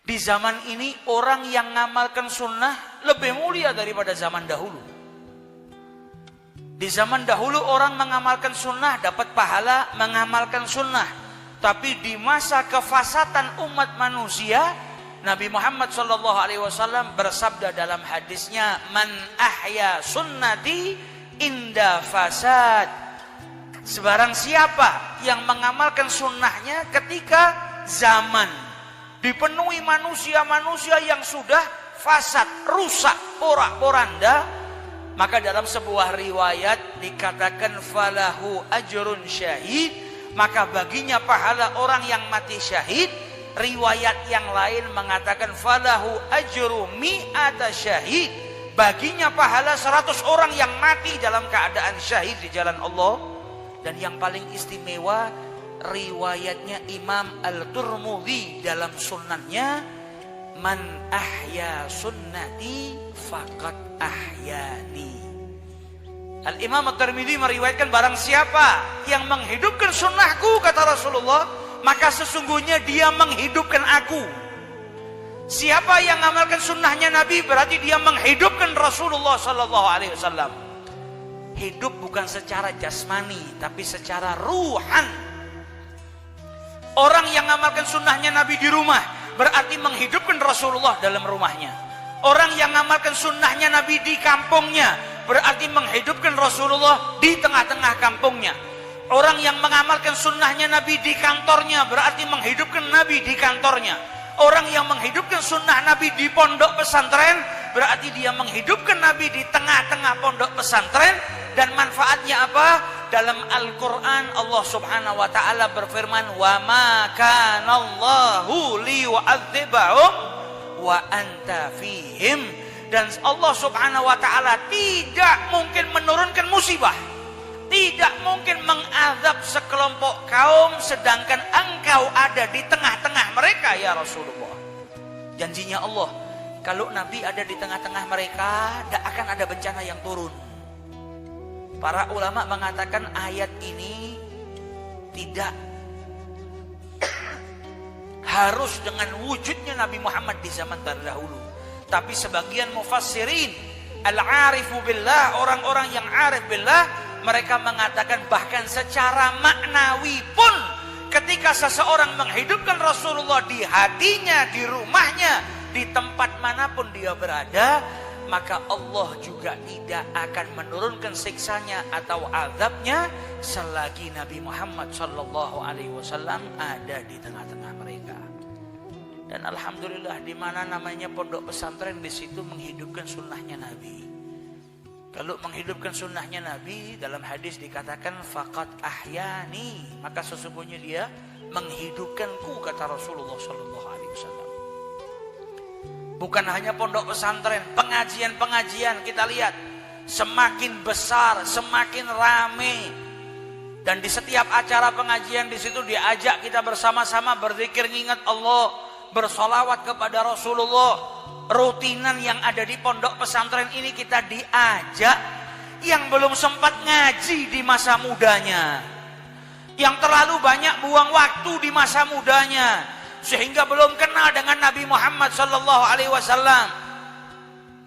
Di zaman ini orang yang ngamalkan sunnah lebih mulia daripada zaman dahulu. Di zaman dahulu orang mengamalkan sunnah dapat pahala mengamalkan sunnah. Tapi di masa kefasatan umat manusia, Nabi Muhammad SAW bersabda dalam hadisnya, "Man ahya sunnati inda fasad." Sebarang siapa yang mengamalkan sunnahnya ketika zaman dipenuhi manusia-manusia yang sudah fasad, rusak, porak-poranda, maka dalam sebuah riwayat dikatakan falahu ajrun syahid, maka baginya pahala orang yang mati syahid. Riwayat yang lain mengatakan falahu ajru mi'ata syahid, baginya pahala 100 orang yang mati dalam keadaan syahid di jalan Allah. Dan yang paling istimewa riwayatnya Imam Al-Tirmidzi dalam sunannya, "Man ahya sunnati faqad ahyani." Al-Imam At-Tirmidzi meriwayatkan barang siapa yang menghidupkan sunnahku, kata Rasulullah, maka sesungguhnya dia menghidupkan aku. Siapa yang mengamalkan sunnahnya Nabi berarti dia menghidupkan Rasulullah SAW. Hidup bukan secara jasmani tapi secara ruhan. Orang yang mengamalkan sunnahnya Nabi di rumah berarti menghidupkan Rasulullah dalam rumahnya. Orang yang mengamalkan sunnahnya Nabi di kampungnya berarti menghidupkan Rasulullah di tengah-tengah kampungnya. Orang yang mengamalkan sunnahnya Nabi di kantornya berarti menghidupkan Nabi di kantornya. Orang yang menghidupkan sunnah Nabi di pondok pesantren berarti dia menghidupkan Nabi di tengah-tengah pondok pesantren. Dan manfaatnya apa? Dalam Al-Quran Allah subhanahu wa ta'ala berfirman, "Wa ma kana Allahu liyu'adzibahum wa anta fihim." Dan Allah subhanahu wa ta'ala tidak mungkin menurunkan musibah, tidak mungkin mengazab sekelompok kaum sedangkan engkau ada di tengah-tengah mereka ya Rasulullah. Janjinya Allah, kalau Nabi ada di tengah-tengah mereka, tidak akan ada bencana yang turun. Para ulama mengatakan ayat ini tidak harus dengan wujudnya Nabi Muhammad di zaman terdahulu. Tapi sebagian mufassirin al-arifu billah, orang-orang yang arif billah, mereka mengatakan bahkan secara maknawi pun ketika seseorang menghidupkan Rasulullah di hatinya, di rumahnya, di tempat manapun dia berada, maka Allah juga tidak akan menurunkan siksanya atau azabnya selagi Nabi Muhammad SAW ada di tengah-tengah mereka. Dan alhamdulillah di mana namanya pondok pesantren, di situ menghidupkan sunnahnya Nabi. Kalau menghidupkan sunnahnya Nabi, dalam hadis dikatakan faqad ahyani, maka sesungguhnya dia menghidupkanku, kata Rasulullah SAW. Bukan hanya pondok pesantren, pengajian-pengajian kita lihat semakin besar, semakin rame. Dan di setiap acara pengajian di situ diajak kita bersama-sama berzikir ngingat Allah, bersolawat kepada Rasulullah. Rutinan yang ada di pondok pesantren ini kita diajak yang belum sempat ngaji di masa mudanya, yang terlalu banyak buang waktu di masa mudanya, sehingga belum kenal dengan Nabi Muhammad SAW.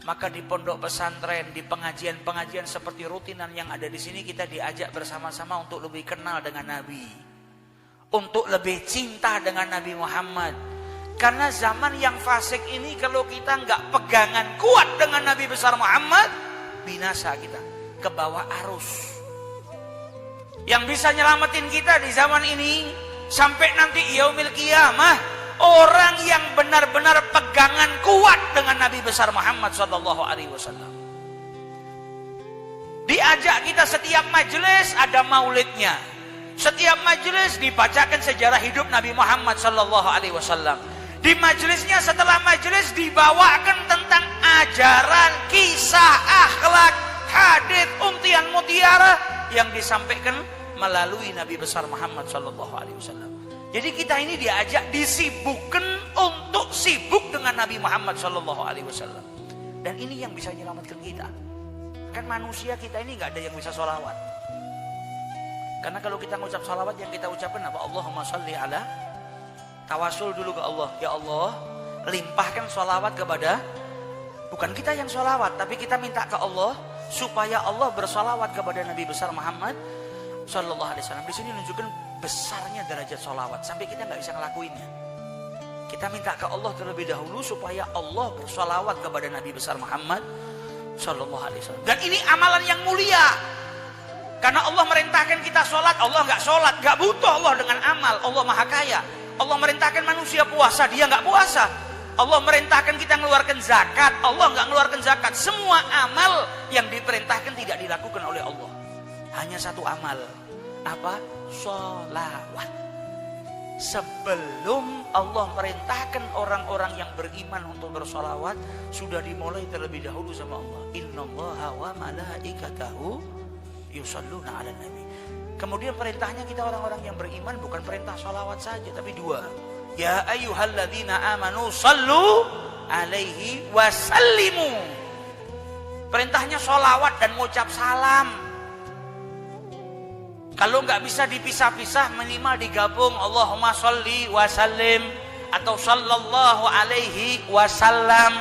Maka di pondok pesantren, di pengajian-pengajian seperti rutinan yang ada di sini, kita diajak bersama-sama untuk lebih kenal dengan Nabi, untuk lebih cinta dengan Nabi Muhammad. Karena zaman yang fasik ini, kalau kita nggak pegangan kuat dengan Nabi besar Muhammad, binasa kita, ke bawah arus. Yang bisa nyelamatin kita di zaman ini sampai nanti yaumil qiyamah, orang yang benar-benar pegangan kuat dengan Nabi besar Muhammad SAW. Diajak kita setiap majelis ada maulidnya, setiap majelis dibacakan sejarah hidup Nabi Muhammad SAW. Di majelisnya, setelah majelis dibawakan tentang ajaran, kisah, akhlak, hadits, untian mutiara yang disampaikan melalui Nabi besar Muhammad SAW. Jadi kita ini diajak, disibukkan untuk sibuk dengan Nabi Muhammad SAW. Dan ini yang bisa menyelamatkan kita. Kan manusia kita ini nggak ada yang bisa sholawat. Karena kalau kita mengucap sholawat, yang kita ucapkan apa? Allahumma sholli ala. Tawasul dulu ke Allah. Ya Allah, limpahkan sholawat kepada, bukan kita yang sholawat, tapi kita minta ke Allah supaya Allah bersolawat kepada Nabi besar Muhammad Sallallahu Alaihi Wasallam. Di sini menunjukkan besarnya derajat sholawat sampai kita nggak bisa ngelakuinnya. Kita minta ke Allah terlebih dahulu supaya Allah bersolawat kepada Nabi besar Muhammad Sallallahu Alaihi Wasallam. Dan ini amalan yang mulia, karena Allah merintahkan kita sholat, Allah nggak sholat, nggak butuh Allah dengan amal. Allah maha kaya. Allah merintahkan manusia puasa, dia nggak puasa. Allah merintahkan kita mengeluarkan zakat, Allah nggak mengeluarkan zakat. Semua amal yang diperintahkan tidak dilakukan oleh Allah. Hanya satu amal, apa? Sholawat. Sebelum Allah merintahkan orang-orang yang beriman untuk bersolawat, sudah dimulai terlebih dahulu sama Allah. Innallaha wa malaikatahu yusholluna 'alan nabi. Kemudian perintahnya kita orang-orang yang beriman bukan perintah sholawat saja, tapi dua. Ya ayyuhalladzina amanu sallu alaihi wasallimu. Perintahnya sholawat dan mengucap salam. Kalau nggak bisa dipisah-pisah, minimal digabung Allahumma sholli wasallim atau sallallahu alaihi wasallam.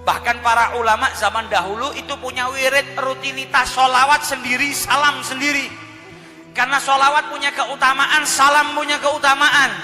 Bahkan para ulama zaman dahulu itu punya wirid rutinitas sholawat sendiri, salam sendiri. Karena sholawat punya keutamaan, salam punya keutamaan.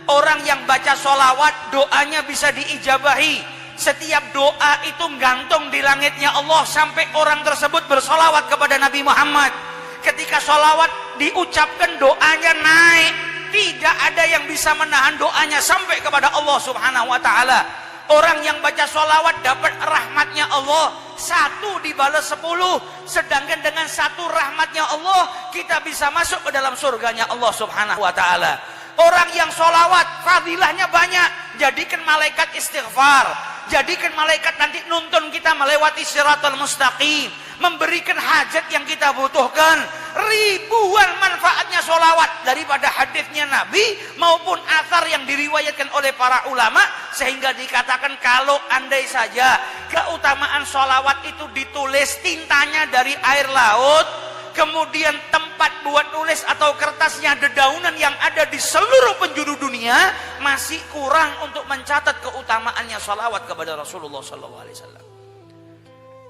Orang yang baca sholawat, doanya bisa diijabahi. Setiap doa itu gantung di langitnya Allah sampai orang tersebut bersolawat kepada Nabi Muhammad. Ketika sholawat diucapkan, doanya naik. Tidak ada yang bisa menahan doanya sampai kepada Allah Subhanahu wa ta'ala. Orang yang baca sholawat dapat rahmatnya Allah, 1 dibalas 10. Sedangkan dengan 1 rahmatnya Allah, kita bisa masuk ke dalam surganya Allah Subhanahu wa ta'ala. Orang yang sholawat fadilahnya banyak. Jadikan malaikat istighfar, jadikan malaikat nanti nuntun kita melewati siratal mustaqim, memberikan hajat yang kita butuhkan. Ribuan manfaatnya sholawat, daripada hadisnya Nabi maupun athar yang diriwayatkan oleh para ulama, sehingga dikatakan kalau andai saja keutamaan sholawat itu ditulis tintanya dari air laut, kemudian tempat buat nulis atau kertasnya dedaunan yang ada di seluruh penjuru dunia, masih kurang untuk mencatat keutamaannya sholawat kepada Rasulullah SAW.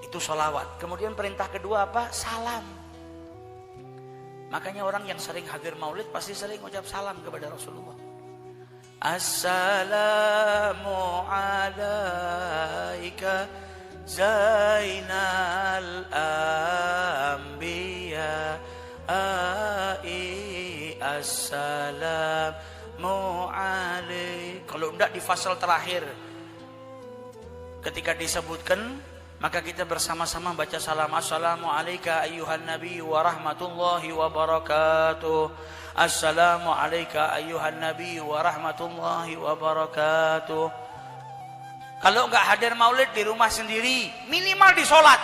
Itu sholawat. Kemudian perintah kedua apa? Salam. Makanya orang yang sering hadir maulid pasti sering ucap salam kepada Rasulullah. Assalamu alaika Zainal Anbiya Assalamu alaik. Kalau tidak di fasal terakhir ketika disebutkan, maka kita bersama-sama baca salam. Assalamu alaika ayyuhan nabi wa rahmatullahi wa barakatuh. Assalamu alaika ayyuhan nabi wa rahmatullahi wa barakatuh. Kalau enggak hadir maulid di rumah sendiri, minimal di sholat,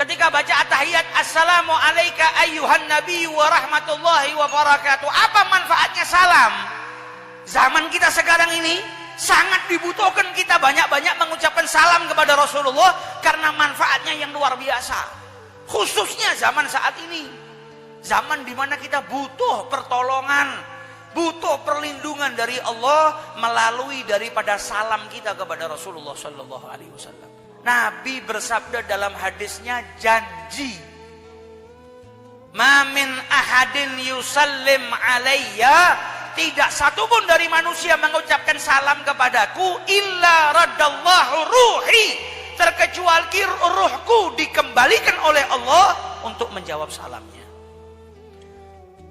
ketika baca at-tahiyat, assalamu alaika ayyuhan nabi wa rahmatullahi wa barakatuh. Apa manfaatnya salam? Zaman kita sekarang ini sangat dibutuhkan kita banyak-banyak mengucapkan salam kepada Rasulullah, karena manfaatnya yang luar biasa. Khususnya zaman saat ini, zaman dimana kita butuh pertolongan, butuh perlindungan dari Allah melalui daripada salam kita kepada Rasulullah Sallallahu Alaihi Wasallam. Nabi bersabda dalam hadisnya, janji, "Ma min ahadin yusallim alayya," tidak satupun dari manusia mengucapkan salam kepadaku, "illa raddallahu ruhi," terkecuali ruhku dikembalikan oleh Allah untuk menjawab salamnya.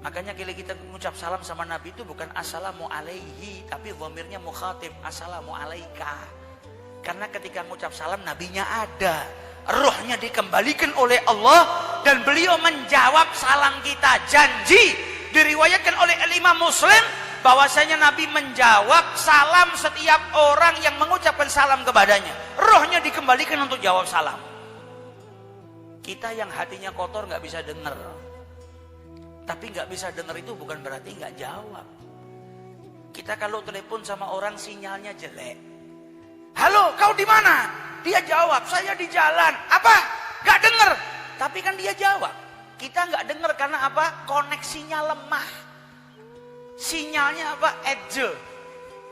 Makanya kalau kita mengucap salam sama Nabi itu bukan assalamu alaihi, tapi dhamirnya mukhatib, assalamu alaika. Karena ketika mengucap salam, nabinya ada, ruhnya dikembalikan oleh Allah, dan beliau menjawab salam kita. Janji diriwayatkan oleh Imam Muslim bahwasanya Nabi menjawab salam setiap orang yang mengucapkan salam kepadanya. Rohnya dikembalikan untuk jawab salam. Kita yang hatinya kotor nggak bisa dengar. Tapi nggak bisa dengar itu bukan berarti nggak jawab. Kita kalau telepon sama orang sinyalnya jelek, halo, kau di mana? Dia jawab, saya di jalan. Apa? Nggak dengar. Tapi kan dia jawab. Kita nggak dengar karena apa? Koneksinya lemah. Sinyalnya apa? Edge.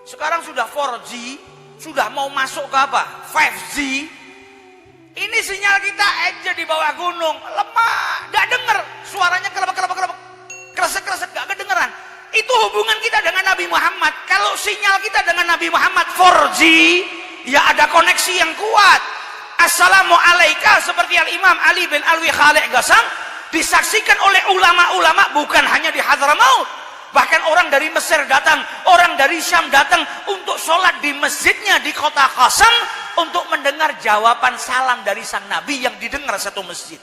Sekarang sudah 4G, sudah mau masuk ke apa? 5G. Ini sinyal kita aja di bawah gunung, lemah, gak denger. Suaranya kelebek, kresek, gak kedengeran. Itu hubungan kita dengan Nabi Muhammad. Kalau sinyal kita dengan Nabi Muhammad 4G, ya ada koneksi yang kuat. Assalamualaikum, seperti Al-Imam Ali bin Alwi Khalid Gasang, disaksikan oleh ulama-ulama bukan hanya di Hadramaut. Bahkan orang dari Mesir datang, orang dari Syam datang untuk sholat di masjidnya di kota Qasam untuk mendengar jawaban salam dari sang Nabi yang didengar satu masjid.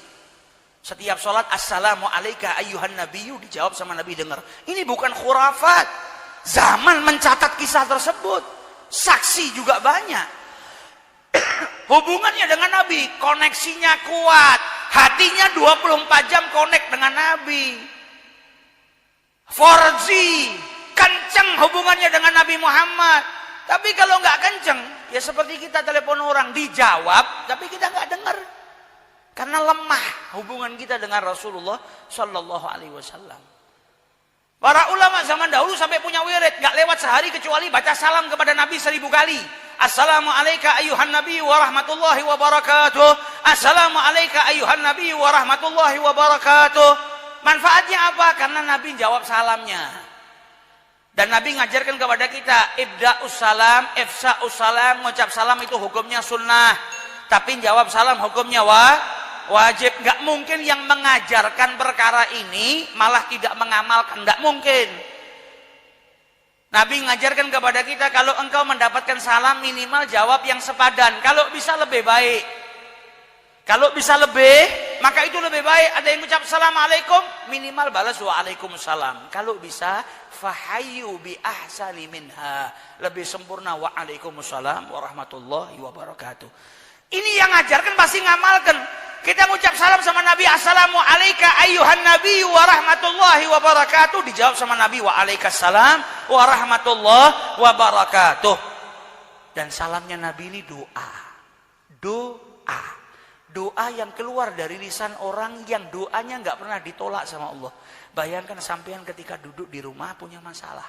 Setiap sholat, Assalamualaikum ayyuhan nabiyyu, dijawab sama Nabi dengar. Ini bukan khurafat. Zaman mencatat kisah tersebut. Saksi juga banyak. Hubungannya dengan Nabi, koneksinya kuat. Hatinya 24 jam connect dengan Nabi. 4G, kenceng hubungannya dengan Nabi Muhammad. Tapi kalau nggak kenceng, ya seperti kita telepon orang, dijawab, tapi kita nggak dengar. Karena lemah hubungan kita dengan Rasulullah Sallallahu Alaihi Wasallam. Para ulama zaman dahulu sampai punya wirid, nggak lewat sehari kecuali baca salam kepada Nabi 1000 kali. Assalamualaikum ayyuhan nabi wa rahmatullahi wa barakatuh. Assalamualaikum ayyuhan nabi wa rahmatullahi wa barakatuh. Manfaatnya apa? Karena Nabi jawab salamnya. Dan Nabi ngajarkan kepada kita, ibda'us salam, ifsa'us salam, ngucap salam itu hukumnya sunnah. Tapi jawab salam hukumnya wajib. Gak mungkin yang mengajarkan perkara ini malah tidak mengamalkan, gak mungkin. Nabi mengajarkan kepada kita, kalau engkau mendapatkan salam minimal jawab yang sepadan. Kalau bisa lebih baik. Kalau bisa lebih, maka itu lebih baik. Ada yang ucap assalamualaikum, minimal balas waalaikumsalam. Kalau bisa, fahayyu bi ahsani minha, lebih sempurna waalaikumsalam warahmatullahi wabarakatuh. Ini yang ngajarkan pasti ngamalkan. Kita ngucap salam sama Nabi, Assalamualaikum ayyuhan nabi wa rahmatullahi wa barakatuh. Dijawab sama Nabi, waalaikumsalam wa rahmatullahi wa barakatuh. Dan salamnya Nabi ini doa. Doa yang keluar dari lisan orang yang doanya nggak pernah ditolak sama Allah. Bayangkan sampean ketika duduk di rumah punya masalah,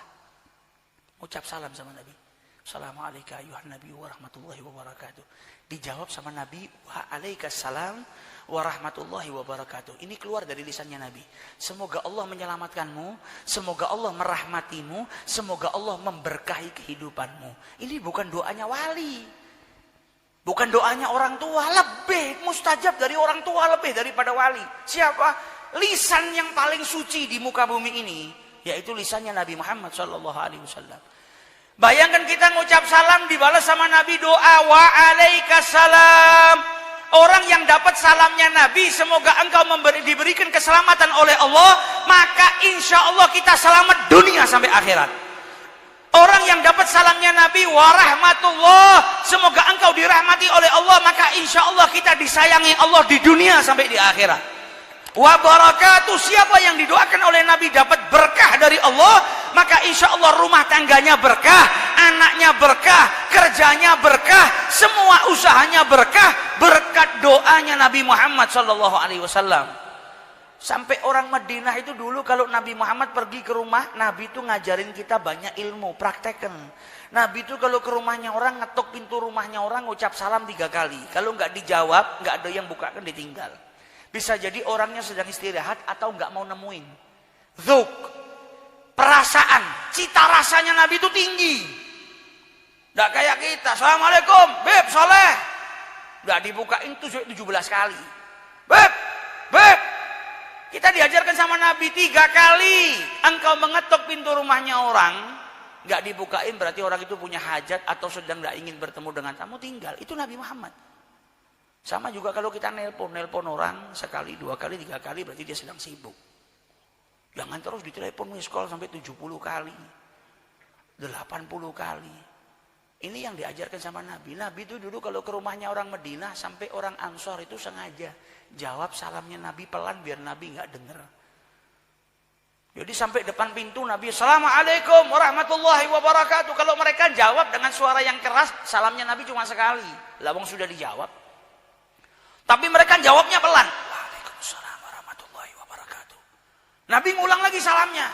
ucap salam sama Nabi, Assalamualaikum ayyuhan nabi wa rahmatullahi wa barakatuh. Dijawab sama Nabi, waalaikumsalam wa rahmatullahi wa barakatuh. Ini keluar dari lisannya Nabi. Semoga Allah menyelamatkanmu, semoga Allah merahmatimu, semoga Allah memberkahi kehidupanmu. Ini bukan doanya wali. Bukan doanya orang tua, lebih mustajab dari orang tua, lebih daripada wali. Siapa? Lisan yang paling suci di muka bumi ini, yaitu lisannya Nabi Muhammad SAW. Bayangkan kita ngucap salam dibalas sama Nabi doa waalaikumsalam. Orang yang dapat salamnya Nabi, semoga engkau diberikan keselamatan oleh Allah, maka insya Allah kita selamat dunia sampai akhirat. Orang yang dapat salamnya Nabi warahmatullah, semoga engkau dirahmati oleh Allah, maka insya Allah kita disayangi Allah di dunia sampai di akhirat. Wabarakatuh, siapa yang didoakan oleh Nabi dapat berkah dari Allah, maka insya Allah rumah tangganya berkah, anaknya berkah, kerjanya berkah, semua usahanya berkah, berkat doanya Nabi Muhammad SAW. Sampai orang Madinah itu dulu kalau Nabi Muhammad pergi ke rumah, Nabi itu ngajarin kita banyak ilmu, praktekan. Nabi itu kalau ke rumahnya orang, ngetok pintu rumahnya orang, ngucap salam 3 kali. Kalau nggak dijawab, nggak ada yang bukakan, ditinggal. Bisa jadi orangnya sedang istirahat atau nggak mau nemuin. Dzuk, perasaan, cita rasanya Nabi itu tinggi. Nggak kayak kita, Assalamualaikum, Beb, soleh. Nggak dibukain tuh 17 kali. Beb. Kita diajarkan sama Nabi 3 kali. Engkau mengetuk pintu rumahnya orang, nggak dibukain berarti orang itu punya hajat atau sedang nggak ingin bertemu dengan kamu, tinggal. Itu Nabi Muhammad. Sama juga kalau kita nelpon orang sekali, 2 kali, 3 kali berarti dia sedang sibuk. Jangan terus ditelepon miss call sampai 70 kali, 80 kali. Ini yang diajarkan sama Nabi. Nabi itu dulu kalau ke rumahnya orang Madinah, sampai orang Ansor itu sengaja jawab salamnya Nabi pelan biar Nabi nggak dengar. Jadi sampai depan pintu Nabi, Assalamualaikum warahmatullahi wabarakatuh. Kalau mereka jawab dengan suara yang keras, salamnya Nabi cuma sekali. Lawang sudah dijawab. Tapi mereka jawabnya pelan. Waalaikumsalam warahmatullahi wabarakatuh. Nabi ngulang lagi salamnya.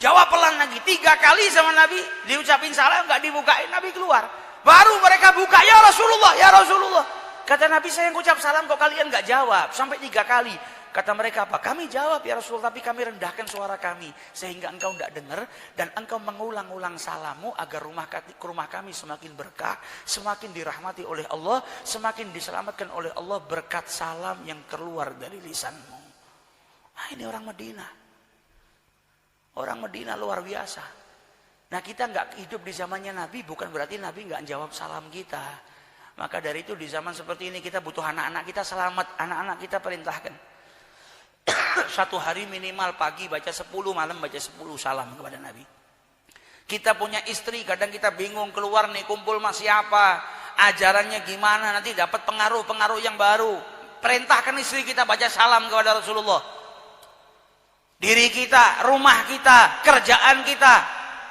Jawab pelan lagi. 3 kali sama Nabi. Diucapin salam, nggak dibukain, Nabi keluar. Baru mereka buka, ya Rasulullah, ya Rasulullah. Kata Nabi, saya yang ucap salam kok kalian nggak jawab. Sampai 3 kali. Kata mereka apa? Kami jawab ya Rasulullah, tapi kami rendahkan suara kami. Sehingga engkau tidak dengar. Dan engkau mengulang-ulang salammu agar rumah kami semakin berkah. Semakin dirahmati oleh Allah. Semakin diselamatkan oleh Allah berkat salam yang keluar dari lisanmu. Nah, ini orang Madinah. Orang Madinah luar biasa. Nah, kita nggak hidup di zamannya Nabi bukan berarti Nabi nggak jawab salam kita. Maka dari itu di zaman seperti ini kita butuh anak-anak kita selamat. Anak-anak kita perintahkan. 1 hari minimal pagi baca 10, malam baca 10 salam kepada Nabi. Kita punya istri, kadang kita bingung keluar nih kumpul sama siapa. Ajarannya gimana, nanti dapat pengaruh-pengaruh yang baru. Perintahkan istri kita baca salam kepada Rasulullah. Diri kita, rumah kita, kerjaan kita,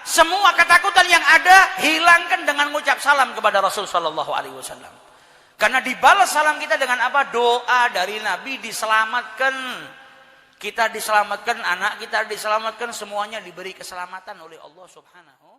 semua ketakutan yang ada hilangkan dengan mengucap salam kepada Rasul sallallahu alaihi wasallam. Karena dibalas salam kita dengan apa? Doa dari Nabi, diselamatkan. Kita diselamatkan, anak kita diselamatkan, semuanya diberi keselamatan oleh Allah Subhanahu